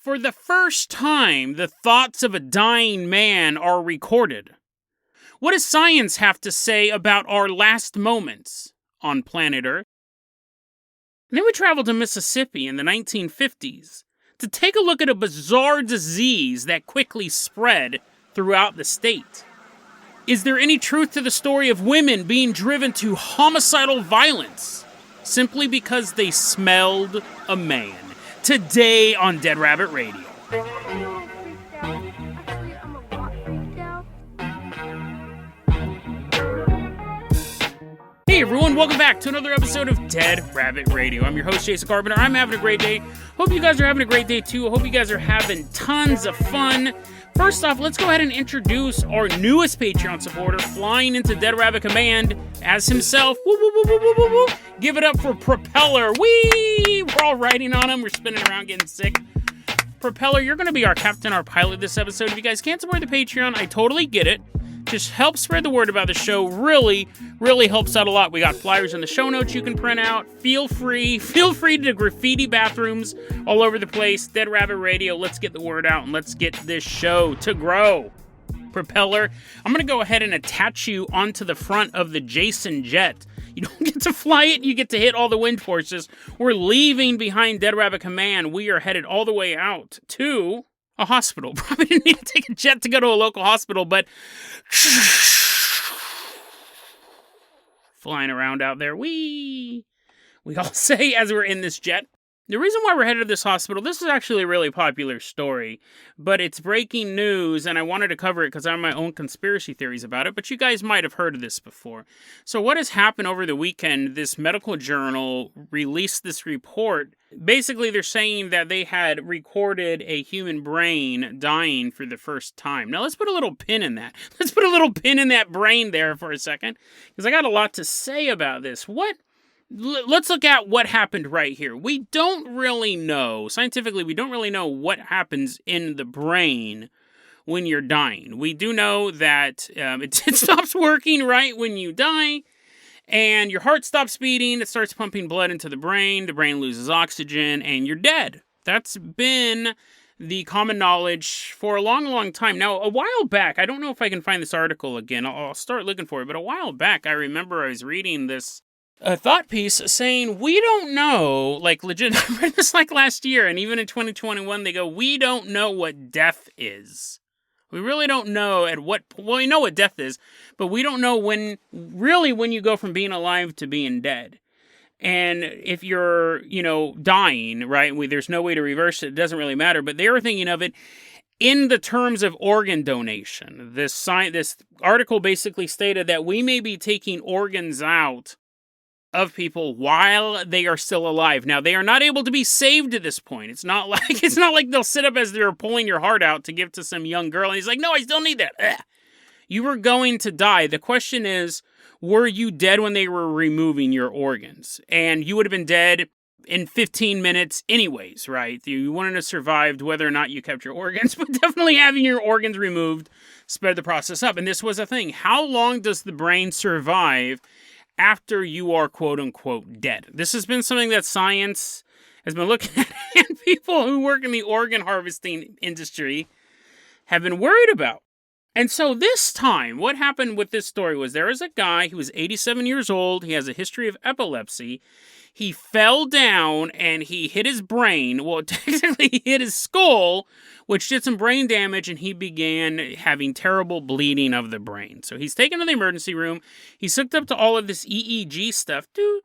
For the first time, the thoughts of a dying man are recorded. What does science have to say about our last moments on planet Earth? And then we travel to Mississippi in the 1950s to take a look at a bizarre disease that quickly spread throughout the state. Is there any truth to the story of women being driven to homicidal violence simply because they smelled a man? Today on Dead Rabbit Radio. Hey everyone, welcome back to another episode of Dead Rabbit Radio. I'm your host, Jason Carpenter. I'm having a great day. Hope you guys are having a great day too. Hope you guys are having tons of fun. First off, let's go ahead and introduce our newest Patreon supporter, flying into Dead Rabbit Command as himself. Woo, woo, woo, woo, woo, woo, woo. Give it up for Propeller. Whee! We're all riding on him. We're spinning around getting sick. Propeller, you're going to be our captain, our pilot this episode. If you guys can't support the Patreon, I totally get it. Just help spread the word about the show. Really helps out a lot. We got flyers in the show notes you can print out. Feel free to graffiti bathrooms all over the place. Dead Rabbit Radio, let's get the word out and let's get this show to grow. Propeller, I'm going to go ahead and attach you onto the front of the Jason jet. You don't get to fly it, you get to hit all the wind forces. We're leaving behind Dead Rabbit Command. We are headed all the way out to a hospital. Probably didn't need to take a jet to go to a local hospital, but flying around out there, we all say as we're in this jet. The reason why we're headed to this hospital, this is actually a really popular story, but it's breaking news, and I wanted to cover it because I have my own conspiracy theories about it, but you guys might have heard of this before. So what has happened over the weekend, this medical journal released this report. Basically, they're saying that they had recorded a human brain dying for the first time. Now, let's put a little pin in that. Let's put a little pin in that brain there for a second, because I got a lot to say about this. Let's look at what happened right here. We don't really know, scientifically, we don't really know what happens in the brain when you're dying. We do know that it stops working right when you die, and your heart stops beating, it starts pumping blood into the brain loses oxygen, and you're dead. That's been the common knowledge for a long, long time. Now, a while back, I don't know if I can find this article again, I'll start looking for it, but a while back, I remember I was reading this a thought piece saying, we don't know, like legit, I read this like last year, and even in 2021, they go, we don't know what death is. We really don't know we know what death is, but we don't know when you go from being alive to being dead. And if you're, dying, right, there's no way to reverse it doesn't really matter, but they were thinking of it in the terms of organ donation. This article basically stated that we may be taking organs out of people while they are still alive. Now, they are not able to be saved at this point. It's not like they'll sit up as they're pulling your heart out to give to some young girl, and he's like, no, I still need that. Ugh. You were going to die. The question is, were you dead when they were removing your organs? And you would have been dead in 15 minutes anyways, right? You wouldn't have survived whether or not you kept your organs, but definitely having your organs removed sped the process up. And this was a thing. How long does the brain survive after you are quote-unquote dead? This has been something that science has been looking at, and people who work in the organ harvesting industry have been worried about. And so this time, what happened with this story was there is a guy who was 87 years old. He has a history of epilepsy. He fell down and he hit his brain. Well, technically he hit his skull, which did some brain damage, and he began having terrible bleeding of the brain. So he's taken to the emergency room. He's hooked up to all of this EEG stuff. Doot,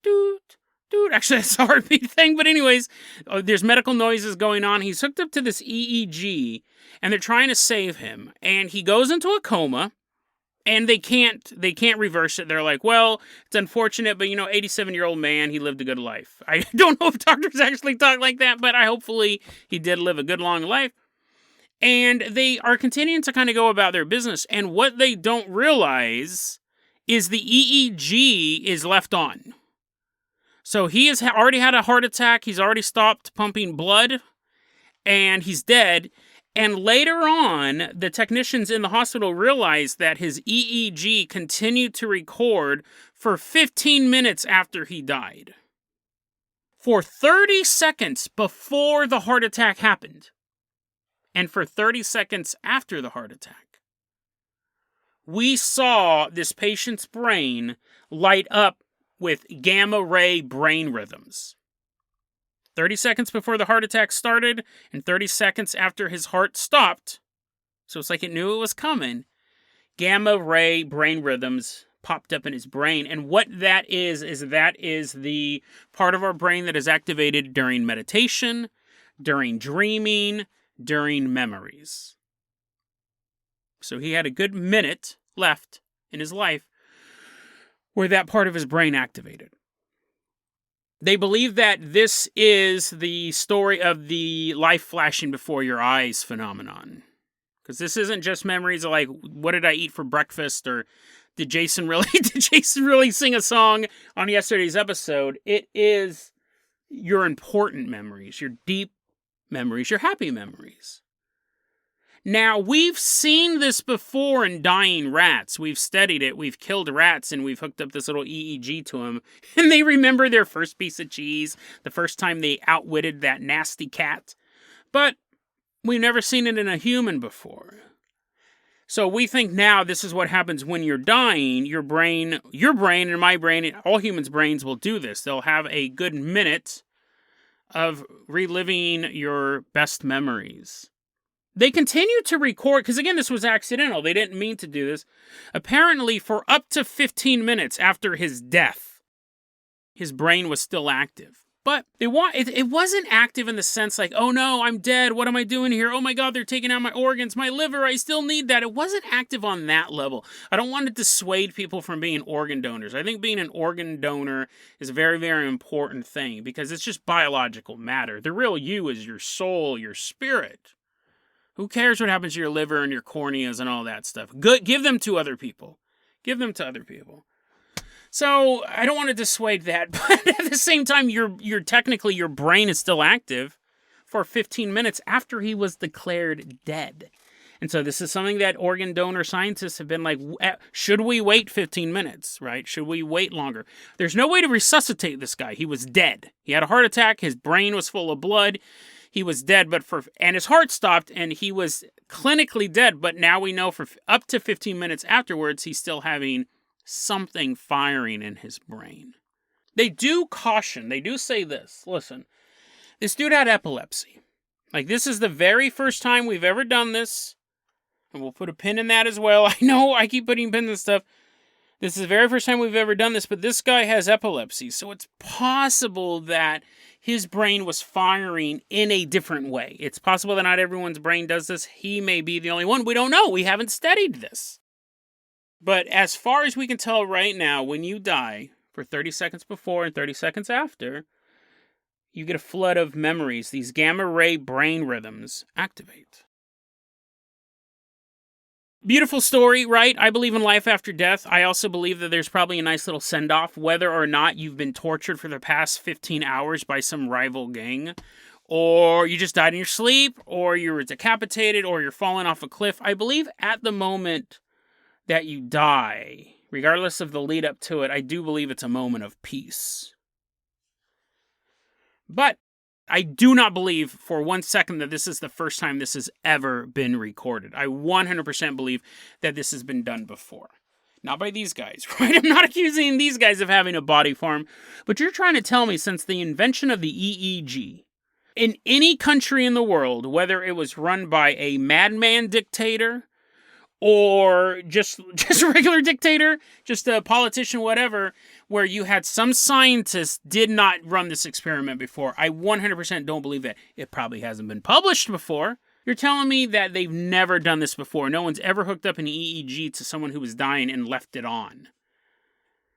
doot, doot. Actually, that's a heartbeat thing. But anyways, there's medical noises going on. He's hooked up to this EEG, and they're trying to save him. And he goes into a coma. And they can't reverse it. They're like, well, it's unfortunate, but 87-year-old man, he lived a good life. I don't know if doctors actually talk like that, but hopefully he did live a good long life. And they are continuing to kind of go about their business. And what they don't realize is the EEG is left on. So he has already had a heart attack. He's already stopped pumping blood, and he's dead. And later on, the technicians in the hospital realized that his EEG continued to record for 15 minutes after he died. for 30 seconds before the heart attack happened, and for 30 seconds after the heart attack. We saw this patient's brain light up with gamma ray brain rhythms. 30 seconds before the heart attack started, and 30 seconds after his heart stopped, so it's like it knew it was coming, gamma ray brain rhythms popped up in his brain. And what that is the part of our brain that is activated during meditation, during dreaming, during memories. So he had a good minute left in his life where that part of his brain activated. They believe that this is the story of the life flashing before your eyes phenomenon. Because this isn't just memories of like, what did I eat for breakfast, or did Jason really sing a song on yesterday's episode? It is your important memories, your deep memories, your happy memories. Now, we've seen this before in dying rats. We've studied it. We've killed rats, and we've hooked up this little EEG to them. And they remember their first piece of cheese, the first time they outwitted that nasty cat. But we've never seen it in a human before. So we think now this is what happens when you're dying. Your brain and my brain, all humans' brains will do this. They'll have a good minute of reliving your best memories. They continue to record, because again, this was accidental. They didn't mean to do this. Apparently, for up to 15 minutes after his death, his brain was still active. But it wasn't active in the sense like, oh no, I'm dead. What am I doing here? Oh my God, they're taking out my organs, my liver. I still need that. It wasn't active on that level. I don't want to dissuade people from being organ donors. I think being an organ donor is a very, very important thing because it's just biological matter. The real you is your soul, your spirit. Who cares what happens to your liver and your corneas and all that stuff? Good, give them to other people. Give them to other people. So I don't want to dissuade that, but at the same time, you're technically your brain is still active for 15 minutes after he was declared dead. And so this is something that organ donor scientists have been like, should we wait 15 minutes, right? Should we wait longer? There's no way to resuscitate this guy. He was dead. He had a heart attack. His brain was full of blood. He was dead, and his heart stopped, and he was clinically dead. But now we know for up to 15 minutes afterwards, he's still having something firing in his brain. They do caution. They do say this. Listen, this dude had epilepsy. Like, this is the very first time we've ever done this. And we'll put a pin in that as well. I know I keep putting pins and stuff. This is the very first time we've ever done this, but this guy has epilepsy. So it's possible that his brain was firing in a different way. It's possible that not everyone's brain does this. He may be the only one. We don't know. We haven't studied this. But as far as we can tell right now, when you die, for 30 seconds before and 30 seconds after, you get a flood of memories. These gamma ray brain rhythms activate. Beautiful story, right? I believe in life after death. I also believe that there's probably a nice little send-off, whether or not you've been tortured for the past 15 hours by some rival gang, or you just died in your sleep, or you were decapitated, or you're falling off a cliff. I believe at the moment that you die, regardless of the lead up to it, I do believe it's a moment of peace. But I do not believe for 1 second that this is the first time this has ever been recorded. I 100% believe that this has been done before. Not by these guys, right? I'm not accusing these guys of having a body farm, but you're trying to tell me since the invention of the EEG, in any country in the world, whether it was run by a madman dictator, or just a regular dictator, just a politician, whatever, where you had some scientists did not run this experiment before. I 100% don't believe that. It probably hasn't been published before. You're telling me that they've never done this before. No one's ever hooked up an EEG to someone who was dying and left it on.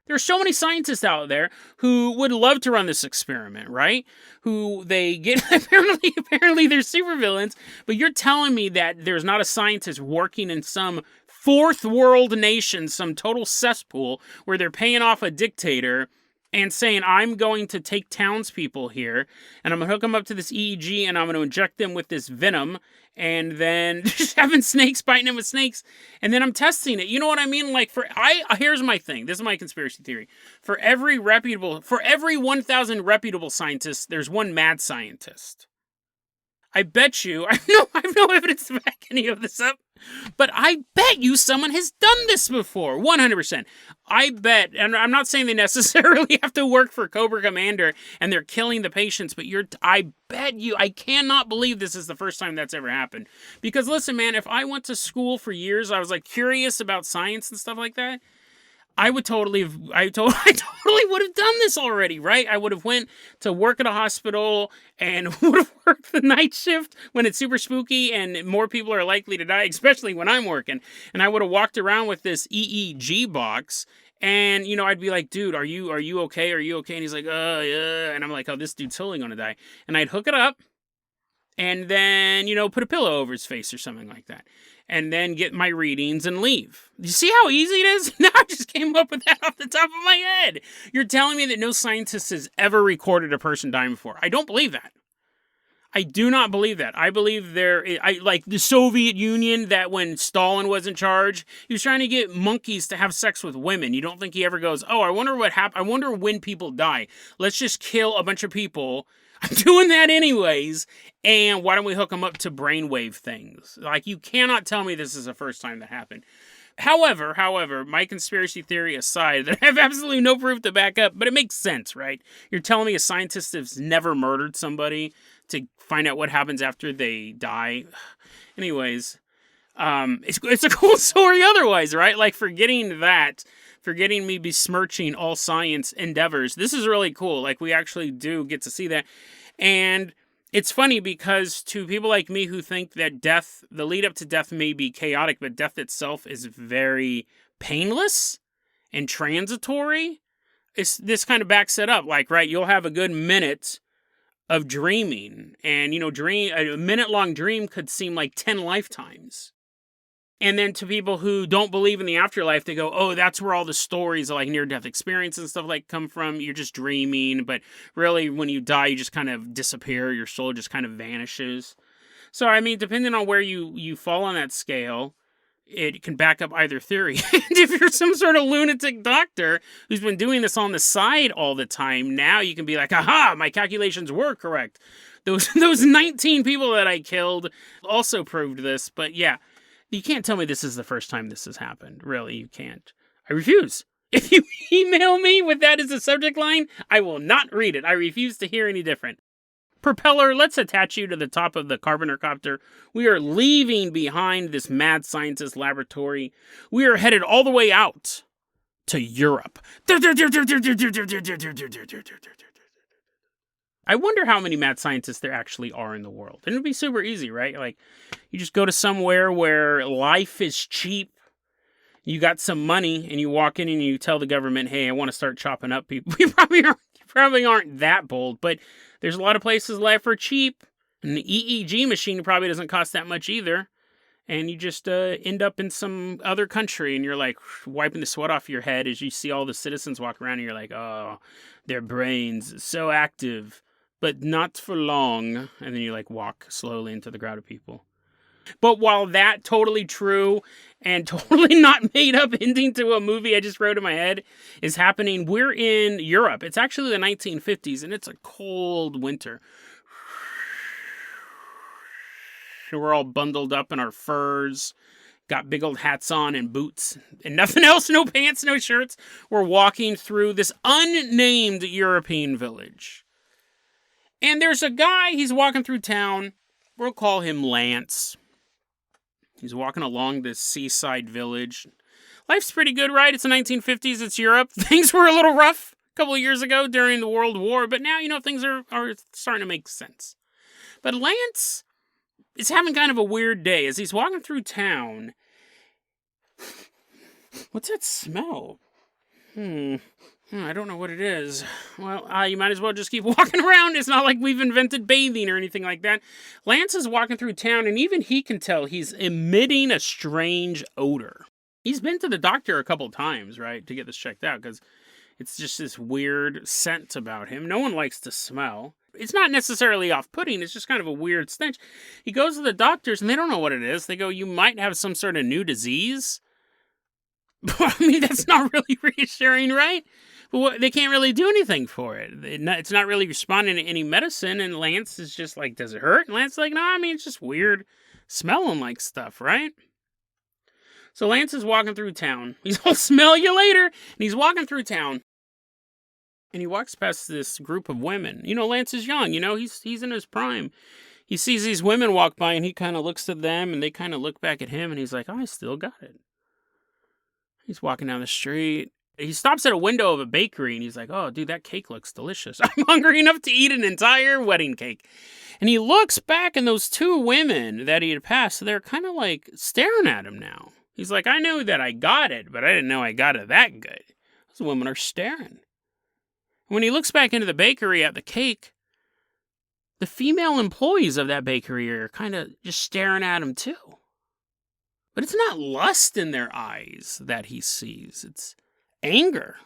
There are so many scientists out there who would love to run this experiment, right? Who they get, apparently they're supervillains, but you're telling me that there's not a scientist working in some fourth world nation, some total cesspool, where they're paying off a dictator and saying, I'm going to take townspeople here, and I'm going to hook them up to this EEG, and I'm going to inject them with this venom, and then just having snakes, biting them with snakes, and then I'm testing it. You know what I mean? Like, here's my thing. This is my conspiracy theory. For every 1,000 reputable scientists, there's one mad scientist. I bet you, I have no evidence to back any of this up, but I bet you someone has done this before, 100%. I bet, and I'm not saying they necessarily have to work for Cobra Commander and they're killing the patients, but I bet you, I cannot believe this is the first time that's ever happened. Because listen, man, if I went to school for years, I was like curious about science and stuff like that, I totally would have done this already, right? I would have went to work at a hospital and would have worked the night shift when it's super spooky and more people are likely to die, especially when I'm working. And I would have walked around with this EEG box and, I'd be like, dude, are you okay? Are you okay? And he's like, yeah. And I'm like, oh, this dude's totally going to die. And I'd hook it up and then, put a pillow over his face or something like that. And then get my readings and leave. You see how easy it is? Now I just came up with that off the top of my head. You're telling me that no scientist has ever recorded a person dying before. I don't believe that. I do not believe that. I believe like the Soviet Union, that when Stalin was in charge, he was trying to get monkeys to have sex with women. You don't think he ever goes, oh, I wonder what happened. I wonder when people die. Let's just kill a bunch of people. I'm doing that anyways, and why don't we hook them up to brainwave things? Like, you cannot tell me this is the first time that happened. However, my conspiracy theory aside, that I have absolutely no proof to back up, but it makes sense, right? You're telling me a scientist has never murdered somebody to find out what happens after they die? Anyways, it's a cool story otherwise, right? Like, forgetting me besmirching all science endeavors. This is really cool. Like, we actually do get to see that. And it's funny because to people like me who think that the lead up to death may be chaotic, but death itself is very painless and transitory, this kind of backs it up. Like, right, you'll have a good minute of dreaming. And, a minute-long dream could seem like 10 lifetimes. And then to people who don't believe in the afterlife, they go, oh, that's where all the stories of like near-death experience and stuff like come from. You're just dreaming. But really, when you die, you just kind of disappear. Your soul just kind of vanishes. So, I mean, depending on where you fall on that scale, it can back up either theory. And if you're some sort of lunatic doctor who's been doing this on the side all the time, now you can be like, aha, my calculations were correct. Those 19 people that I killed also proved this. But yeah. You can't tell me this is the first time this has happened. Really, you can't. I refuse. If you email me with that as a subject line, I will not read it. I refuse to hear any different. Propeller, let's attach you to the top of the Carpenter copter. We are leaving behind this mad scientist laboratory. We are headed all the way out to Europe. I wonder how many mad scientists there actually are in the world. And it'd be super easy, right? Like, you just go to somewhere where life is cheap, you got some money, and you walk in and you tell the government, hey, I want to start chopping up people. You probably aren't that bold, but there's a lot of places life are cheap. And the EEG machine probably doesn't cost that much either. And you just end up in some other country, and you're like wiping the sweat off your head as you see all the citizens walk around, and you're like, oh, their brains so active. But not for long. And then you like walk slowly into the crowd of people. But while that totally true and totally not made up ending to a movie I just wrote in my head is happening, we're in Europe. It's actually the 1950s and it's a cold winter. We're all bundled up in our furs, got big old hats on and boots and nothing else, no pants, no shirts. We're walking through this unnamed European village. And there's a guy, he's walking through town. We'll call him Lance. He's walking along this seaside village. Life's pretty good, right? It's the 1950s, it's Europe. Things were a little rough a couple of years ago during the World War, but now, things are starting to make sense. But Lance is having kind of a weird day as he's walking through town. What's that smell? I don't know what it is. Well, you might as well just keep walking around. It's not like we've invented bathing or anything like that. Lance is walking through town, and even he can tell he's emitting a strange odor. He's been to the doctor a couple times, right, to get this checked out, because It's just this weird scent about him. No one likes to smell. It's not necessarily off-putting, it's just kind of a weird stench. He goes to the doctors, and they don't know what it is. They go, you might have some sort of new disease. I mean, that's not really reassuring, right? But they can't really do anything for it. It's not really responding to any medicine, and Lance is just like, does it hurt? And Lance's like, no, I mean, it's just weird smelling like stuff, right? So Lance is walking through town. He's all, smell you later. And he's walking through town. And he walks past this group of women. Lance is young, he's in his prime. He sees these women walk by, and he kind of looks at them, and they kind of look back at him, and he's like, oh, I still got it. He's walking down the street. He stops at a window of a bakery, and he's like, oh, dude, that cake looks delicious. I'm hungry enough to eat an entire wedding cake. And he looks back, and those two women that he had passed, they're kind of like staring at him now. He's like, I knew that I got it, but I didn't know I got it that good. Those women are staring. When he looks back into the bakery at the cake, the female employees of that bakery are kind of just staring at him too. But it's not lust in their eyes that he sees. It's anger.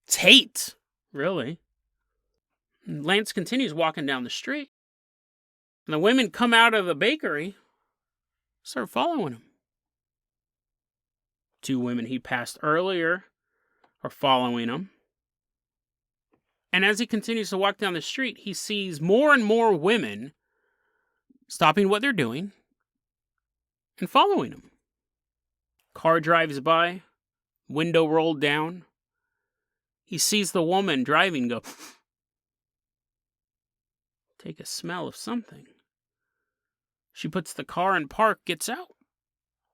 It's hate, really. And Lance continues walking down the street. And the women come out of the bakery, start following him. Two women he passed earlier are following him. And as he continues to walk down the street, he sees more and more women stopping what they're doing and following him. Car drives by, window rolled down. He sees the woman driving go, take a smell of something. She puts the car in park, gets out,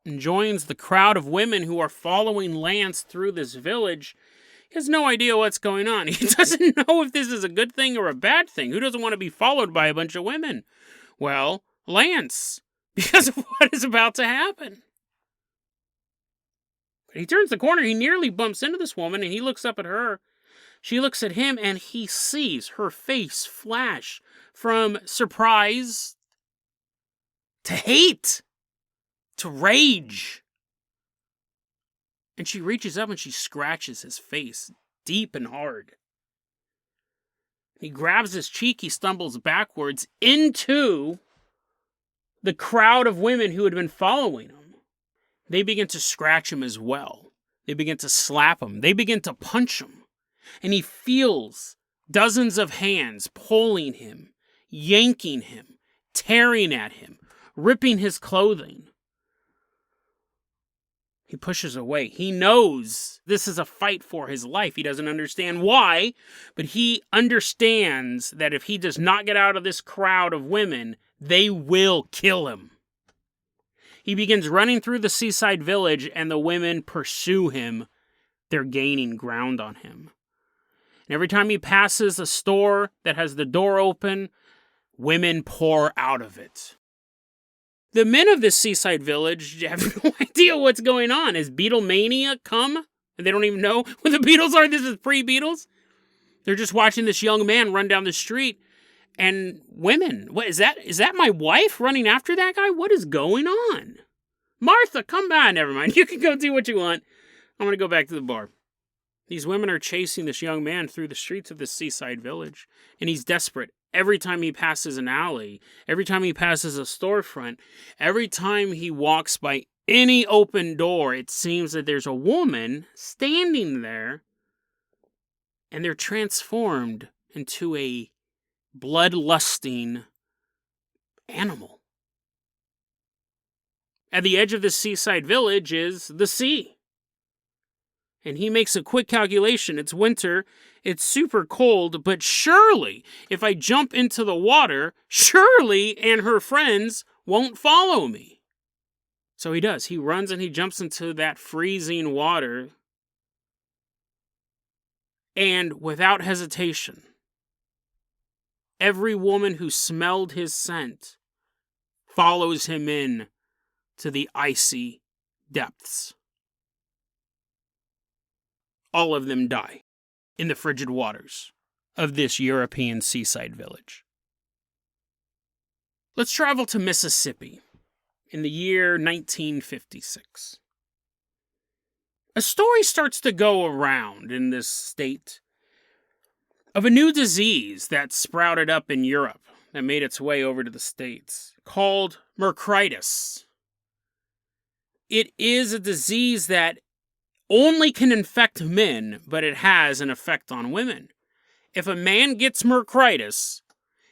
and joins the crowd of women who are following Lance through this village. He has no idea what's going on. He doesn't know if this is a good thing or a bad thing. Who doesn't want to be followed by a bunch of women? Well, Lance, because of what is about to happen. He turns the corner, he nearly bumps into this woman, and he looks up at her. She looks at him, and he sees her face flash from surprise to hate to rage. And she reaches up and she scratches his face deep and hard. He grabs his cheek, he stumbles backwards into the crowd of women who had been following him. They begin to scratch him as well. They begin to slap him. They begin to punch him. And he feels dozens of hands pulling him, yanking him, tearing at him, ripping his clothing. He pushes away. He knows this is a fight for his life. He doesn't understand why, but he understands that if he does not get out of this crowd of women, they will kill him. He begins running through the seaside village, and the women pursue him. They're gaining ground on him. And every time he passes a store that has the door open, women pour out of it. The men of this seaside village have no idea what's going on. Has Beatlemania come? And they don't even know what the Beatles are. This is pre-Beatles. They're just watching this young man run down the street. And women, what is that? Is that my wife running after that guy? What is going on? Martha, come by. Never mind. You can go do what you want. I'm going to go back to the bar. These women are chasing this young man through the streets of this seaside village. And he's desperate. Every time he passes an alley, every time he passes a storefront, every time he walks by any open door, it seems that there's a woman standing there, and they're transformed into a bloodlusting animal. At the edge of this seaside village is the sea. And he makes a quick calculation. It's winter, it's super cold, but surely, if I jump into the water, surely Anne and her friends won't follow me. So he does. He runs and he jumps into that freezing water. And without hesitation, every woman who smelled his scent follows him in to the icy depths. All of them die in the frigid waters of this European seaside village. Let's travel to Mississippi in the year 1956. A story starts to go around in this state of a new disease that sprouted up in Europe that made its way over to the States called MERCRITIS. It is a disease that only can infect men, but it has an effect on women. If a man gets MERCRITIS,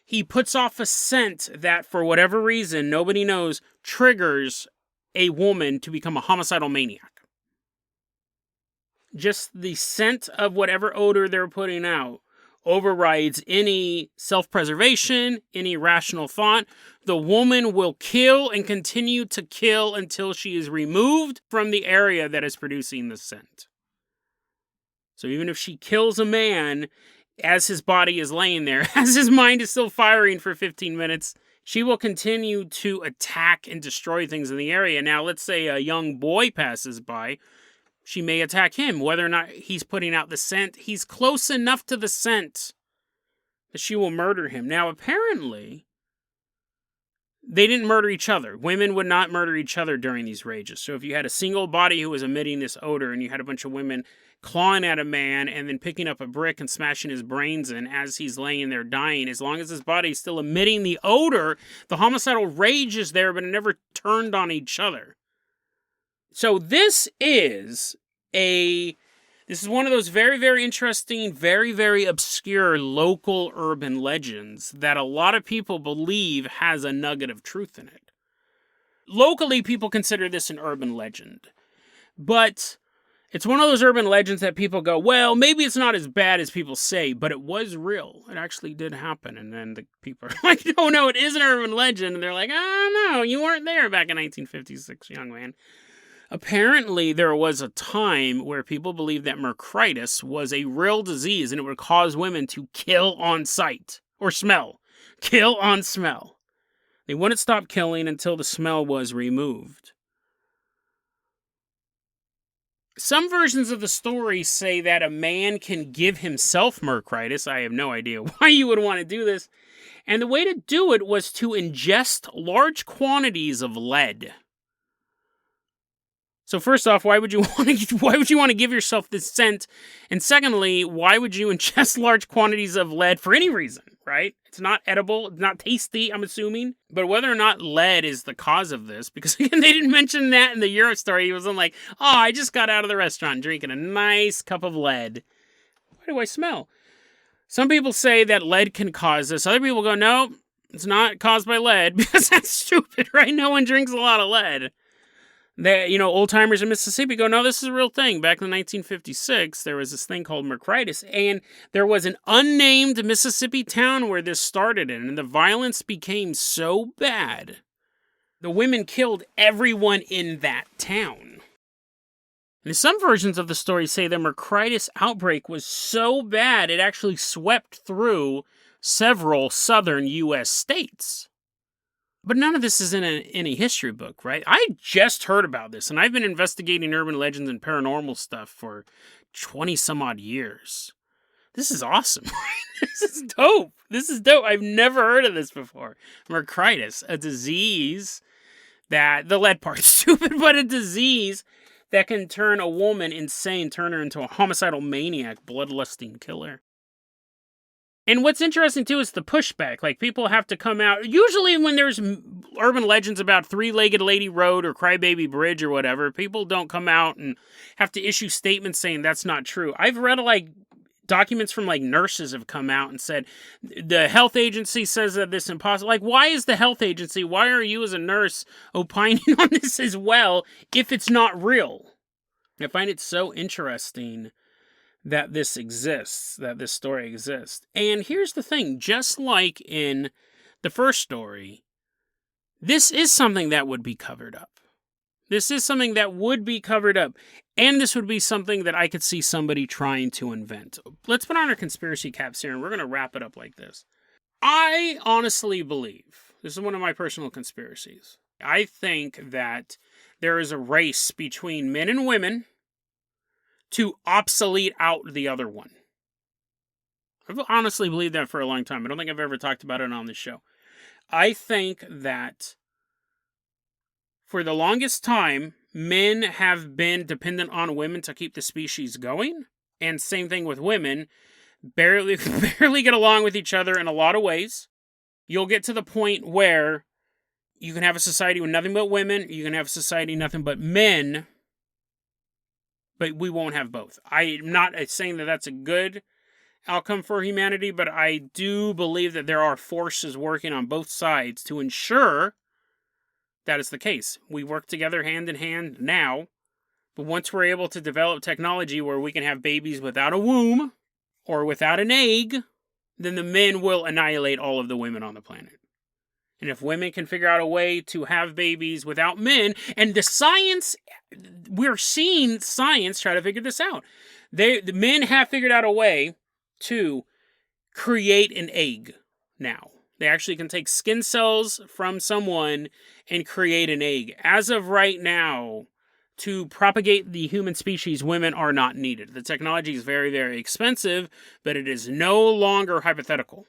he puts off a scent that, for whatever reason, nobody knows, triggers a woman to become a homicidal maniac. Just the scent of whatever odor they're putting out overrides any self-preservation, any rational thought. The woman will kill and continue to kill until she is removed from the area that is producing the scent. So even if she kills a man as his body is laying there, as his mind is still firing for 15 minutes, she will continue to attack and destroy things in the area. Now, let's say a young boy passes by. She may attack him, whether or not he's putting out the scent. He's close enough to the scent that she will murder him. Now, apparently, they didn't murder each other. Women would not murder each other during these rages. So if you had a single body who was emitting this odor and you had a bunch of women clawing at a man and then picking up a brick and smashing his brains in as he's laying there dying, as long as his body is still emitting the odor, the homicidal rage is there, but it never turned on each other. So this is one of those very, very interesting, very, very obscure local urban legends that a lot of people believe has a nugget of truth in it. Locally, people consider this an urban legend. But it's one of those urban legends that people go, well, maybe it's not as bad as people say, but it was real. It actually did happen. And then the people are like, no, it is an urban legend. And they're like, no, you weren't there back in 1956, young man. Apparently, there was a time where people believed that MERCRITIS was a real disease and it would cause women to kill on sight or smell. Kill on smell. They wouldn't stop killing until the smell was removed. Some versions of the story say that a man can give himself MERCRITIS. I have no idea why you would want to do this. And the way to do it was to ingest large quantities of lead. So first off, why would you want to give yourself this scent? And secondly, why would you ingest large quantities of lead for any reason, right? It's not edible, it's not tasty, I'm assuming. But whether or not lead is the cause of this, because again, they didn't mention that in the Euro story. He wasn't like, I just got out of the restaurant drinking a nice cup of lead. Why do I smell? Some people say that lead can cause this. Other people go, no, it's not caused by lead, because that's stupid, right? No one drinks a lot of lead. Old timers in Mississippi go, no, this is a real thing. Back in 1956, there was this thing called MERCRITIS, and there was an unnamed Mississippi town where this started in, and the violence became so bad, the women killed everyone in that town. And some versions of the story say the MERCRITIS outbreak was so bad, it actually swept through several southern U.S. states. But none of this is in any history book, right? I just heard about this, and I've been investigating urban legends and paranormal stuff for 20-some-odd years. This is awesome. This is dope. I've never heard of this before. MERCRITIS, a disease that, the lead part's stupid, but a disease that can turn a woman insane, turn her into a homicidal maniac, bloodlusting killer. And what's interesting, too, is the pushback. Like, people have to come out. Usually when there's urban legends about Three-Legged Lady Road or Crybaby Bridge or whatever, people don't come out and have to issue statements saying that's not true. I've read, documents from, nurses have come out and said, the health agency says that this is impossible. Why is the health agency, why are you as a nurse opining on this as well if it's not real? I find it so interesting that this exists, that this story exists. And here's the thing, just like in the first story, this is something that would be covered up. This is something that would be covered up. And this would be something that I could see somebody trying to invent. Let's put on our conspiracy caps here, and we're going to wrap it up like this. I honestly believe, this is one of my personal conspiracies, I think that there is a race between men and women to obsolete out the other one. I've honestly believed that for a long time. I don't think I've ever talked about it on this show. I think that for the longest time, men have been dependent on women to keep the species going. And same thing with women. Barely get along with each other in a lot of ways. You'll get to the point where you can have a society with nothing but women. You can have a society nothing but men. But we won't have both. I'm not saying that that's a good outcome for humanity, but I do believe that there are forces working on both sides to ensure that is the case. We work together hand in hand now, but once we're able to develop technology where we can have babies without a womb or without an egg, then the men will annihilate all of the women on the planet. And if women can figure out a way to have babies without men, and the science, we're seeing science try to figure this out. The men have figured out a way to create an egg now. They actually can take skin cells from someone and create an egg. As of right now, to propagate the human species, women are not needed. The technology is very, very expensive, but it is no longer hypothetical.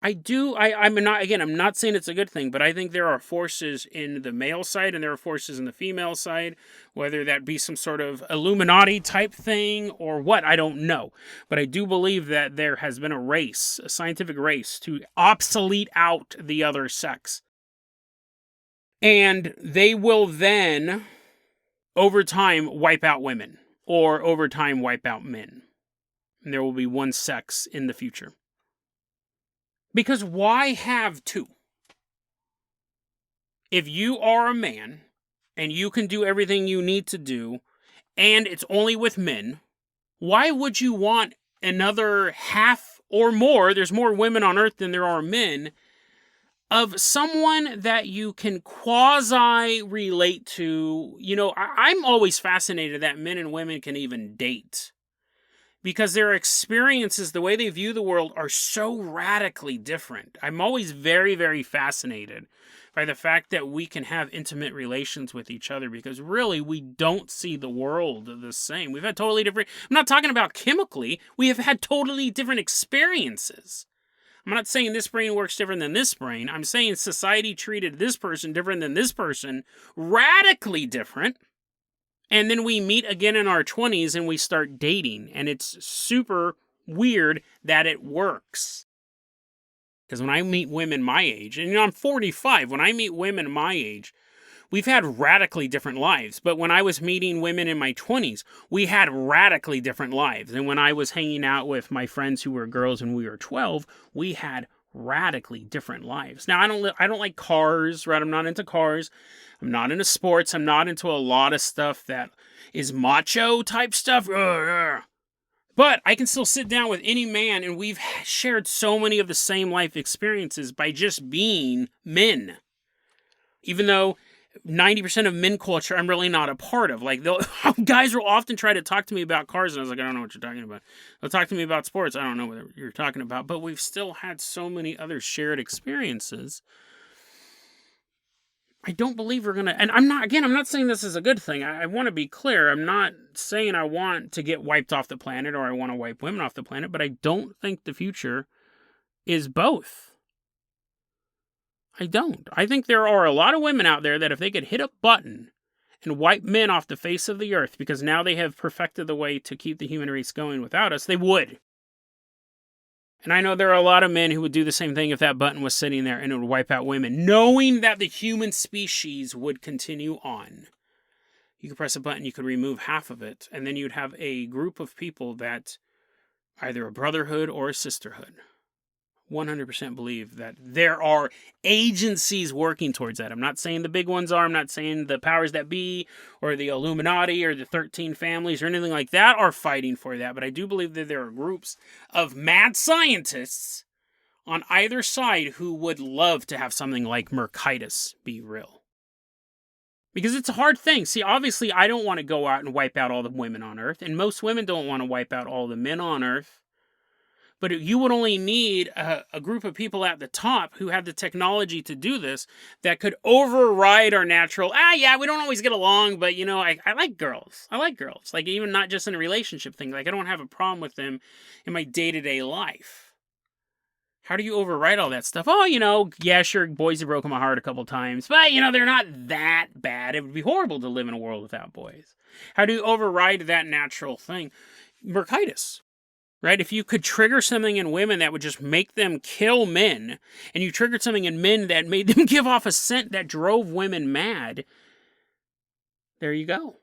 I'm not saying it's a good thing, but I think there are forces in the male side and there are forces in the female side, whether that be some sort of Illuminati type thing or what, I don't know. But I do believe that there has been a scientific race to obsolete out the other sex. And they will then, over time, wipe out women, or over time wipe out men. And there will be one sex in the future. Because why have two? If you are a man and you can do everything you need to do and it's only with men, why would you want another half or more, there's more women on Earth than there are men, of someone that you can quasi-relate to? You know, I'm always fascinated that men and women can even date. Because their experiences, the way they view the world, are so radically different. I'm always very, very fascinated by the fact that we can have intimate relations with each other, because really we don't see the world the same. We've had totally different, I'm not talking about chemically, we have had totally different experiences. I'm not saying this brain works different than this brain. I'm saying society treated this person different than this person, radically different. And then we meet again in our 20s and we start dating. And it's super weird that it works. Because when I meet women my age, and I'm 45, when I meet women my age, we've had radically different lives. But when I was meeting women in my 20s, we had radically different lives. And when I was hanging out with my friends who were girls and we were 12, we had radically different lives. Now, I don't like cars, right? I'm not into cars. I'm not into sports. I'm not into a lot of stuff that is macho type stuff. But I can still sit down with any man, and we've shared so many of the same life experiences by just being men. Even though 90% of men culture I'm really not a part of. Like, guys will often try to talk to me about cars, and I was like, I don't know what you're talking about. They'll talk to me about sports. I don't know what you're talking about. But we've still had so many other shared experiences. I don't believe we're going to... And I'm not saying this is a good thing. I want to be clear. I'm not saying I want to get wiped off the planet or I want to wipe women off the planet, but I don't think the future is both. I don't. I think there are a lot of women out there that if they could hit a button and wipe men off the face of the earth, because now they have perfected the way to keep the human race going without us, they would. And I know there are a lot of men who would do the same thing if that button was sitting there and it would wipe out women, knowing that the human species would continue on. You could press a button, you could remove half of it, and then you'd have a group of people that either a brotherhood or a sisterhood. 100% believe that there are agencies working towards that. I'm not saying the big ones are. I'm not saying the powers that be or the Illuminati or the 13 families or anything like that are fighting for that. But I do believe that there are groups of mad scientists on either side who would love to have something like MERCRITIS be real. Because it's a hard thing. See, obviously, I don't want to go out and wipe out all the women on Earth. And most women don't want to wipe out all the men on Earth. But you would only need a group of people at the top who have the technology to do this that could override our natural, we don't always get along, but, you know, I like girls. I like girls. Like, even not just in a relationship thing. Like, I don't have a problem with them in my day-to-day life. How do you override all that stuff? Oh, yeah, sure, boys have broken my heart a couple times, but, they're not that bad. It would be horrible to live in a world without boys. How do you override that natural thing? MERCRITIS, right? If you could trigger something in women that would just make them kill men, and you triggered something in men that made them give off a scent that drove women mad, there you go.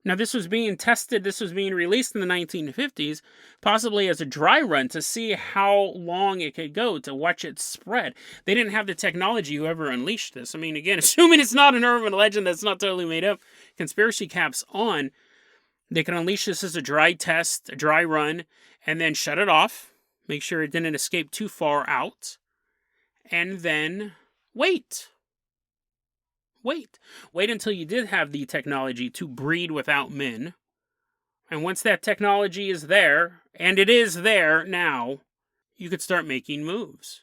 Now, this was being tested, this was being released in the 1950s, possibly as a dry run to see how long it could go, to watch it spread. They didn't have the technology whoever unleashed this. I mean, again, assuming it's not an urban legend that's not totally made up, conspiracy caps on, they can unleash this as a dry test, a dry run, and then shut it off, make sure it didn't escape too far out, and then wait. Wait until you did have the technology to breed without men. And once that technology is there, and it is there now, you could start making moves.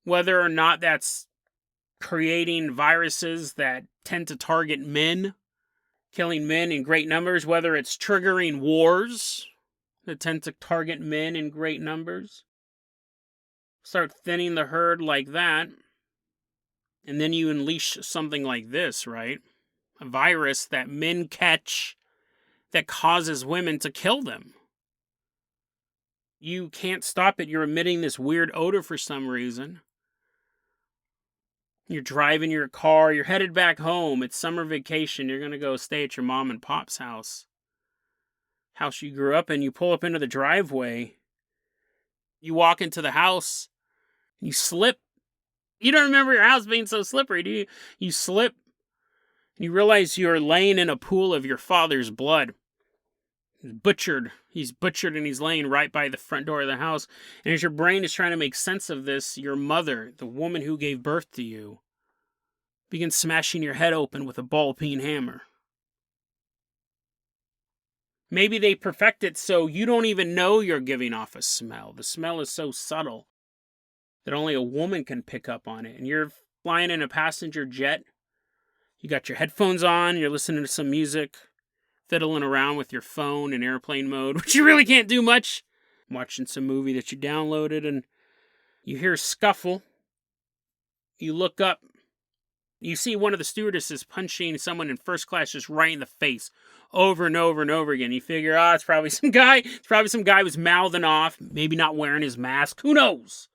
Whether or not that's creating viruses that tend to target men, killing men in great numbers, whether it's triggering wars that tend to target men in great numbers. Start thinning the herd like that. And then you unleash something like this, right? A virus that men catch that causes women to kill them. You can't stop it. You're emitting this weird odor for some reason. You're driving your car. You're headed back home. It's summer vacation. You're going to go stay at your mom and pop's house you grew up in. You pull up into the driveway. You walk into the house. You slip. You don't remember your house being so slippery, do you? You slip, and you realize you're laying in a pool of your father's blood. He's butchered, and he's laying right by the front door of the house. And as your brain is trying to make sense of this, your mother, the woman who gave birth to you, begins smashing your head open with a ball-peen hammer. Maybe they perfect it so you don't even know you're giving off a smell. The smell is so subtle that only a woman can pick up on it. And you're flying in a passenger jet. You got your headphones on. You're listening to some music. Fiddling around with your phone in airplane mode, which you really can't do much. Watching some movie that you downloaded, and you hear a scuffle. You look up. You see one of the stewardesses punching someone in first class just right in the face over and over and over again. You figure, it's probably some guy. It's probably some guy who's mouthing off, maybe not wearing his mask. Who knows?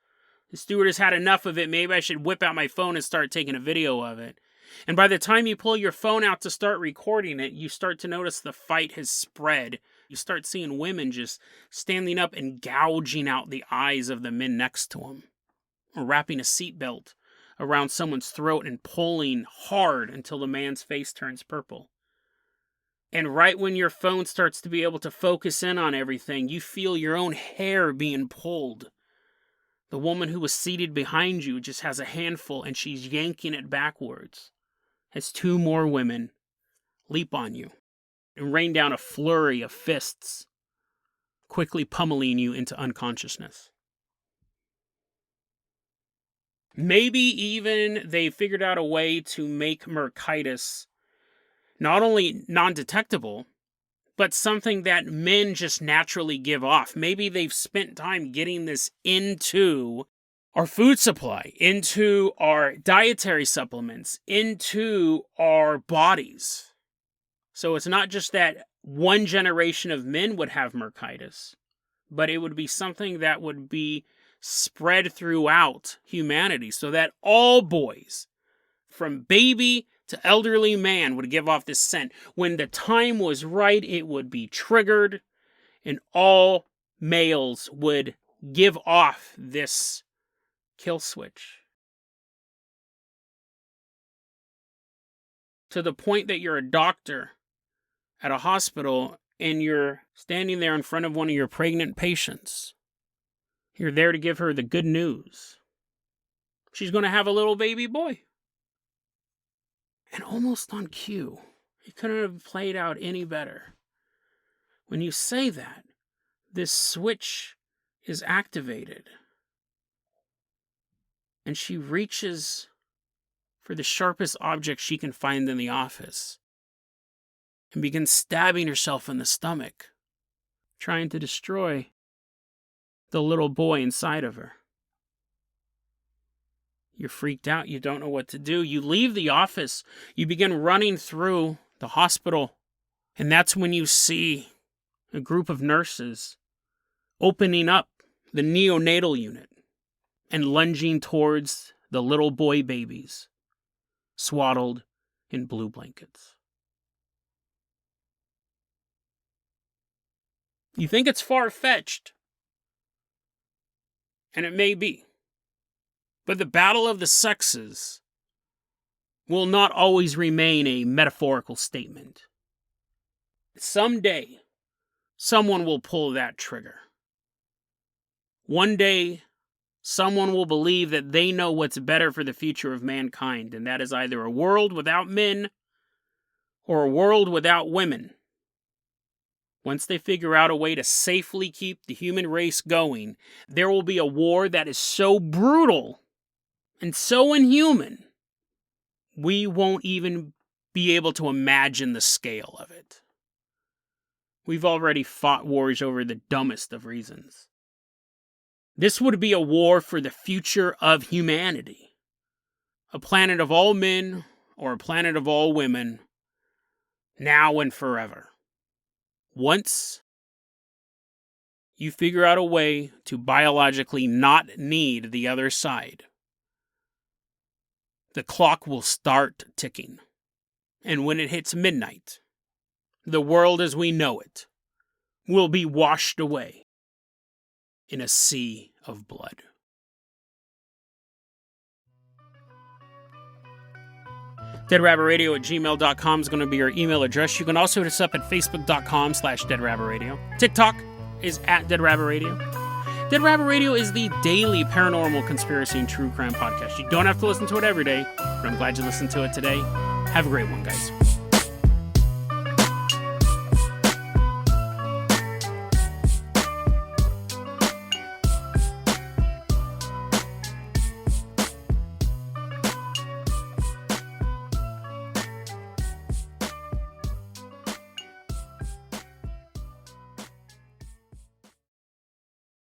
The stewardess had enough of it. Maybe I should whip out my phone and start taking a video of it. And by the time you pull your phone out to start recording it, you start to notice the fight has spread. You start seeing women just standing up and gouging out the eyes of the men next to them. Or wrapping a seatbelt around someone's throat and pulling hard until the man's face turns purple. And right when your phone starts to be able to focus in on everything, you feel your own hair being pulled. The woman who was seated behind you just has a handful and she's yanking it backwards as two more women leap on you and rain down a flurry of fists, quickly pummeling you into unconsciousness. Maybe even they figured out a way to make MERCRITIS not only non-detectable, but something that men just naturally give off. Maybe they've spent time getting this into our food supply, into our dietary supplements, into our bodies. So it's not just that one generation of men would have MERCRITIS, but it would be something that would be spread throughout humanity so that all boys, from baby to elderly man, would give off this scent. When the time was right, it would be triggered, and all males would give off this kill switch. To the point that you're a doctor at a hospital and you're standing there in front of one of your pregnant patients. You're there to give her the good news. She's going to have a little baby boy. And almost on cue, it couldn't have played out any better. When you say that, this switch is activated. And she reaches for the sharpest object she can find in the office and begins stabbing herself in the stomach, trying to destroy the little boy inside of her. You're freaked out. You don't know what to do. You leave the office. You begin running through the hospital. And that's when you see a group of nurses opening up the neonatal unit and lunging towards the little boy babies, swaddled in blue blankets. You think it's far-fetched, and it may be. But the battle of the sexes will not always remain a metaphorical statement. Someday, someone will pull that trigger. One day, someone will believe that they know what's better for the future of mankind, and that is either a world without men or a world without women. Once they figure out a way to safely keep the human race going, there will be a war that is so brutal and so inhuman, we won't even be able to imagine the scale of it. We've already fought wars over the dumbest of reasons. This would be a war for the future of humanity. A planet of all men or a planet of all women, now and forever. Once you figure out a way to biologically not need the other side, the clock will start ticking. And when it hits midnight, the world as we know it will be washed away in a sea of blood. DeadRabbitRadio@gmail.com is going to be your email address. You can also hit us up at Facebook.com/DeadRabbitRadio. TikTok is @DeadRabbitRadio. Dead Rabbit Radio is the daily paranormal conspiracy and true crime podcast. You don't have to listen to it every day, but I'm glad you listened to it today. Have a great one, guys.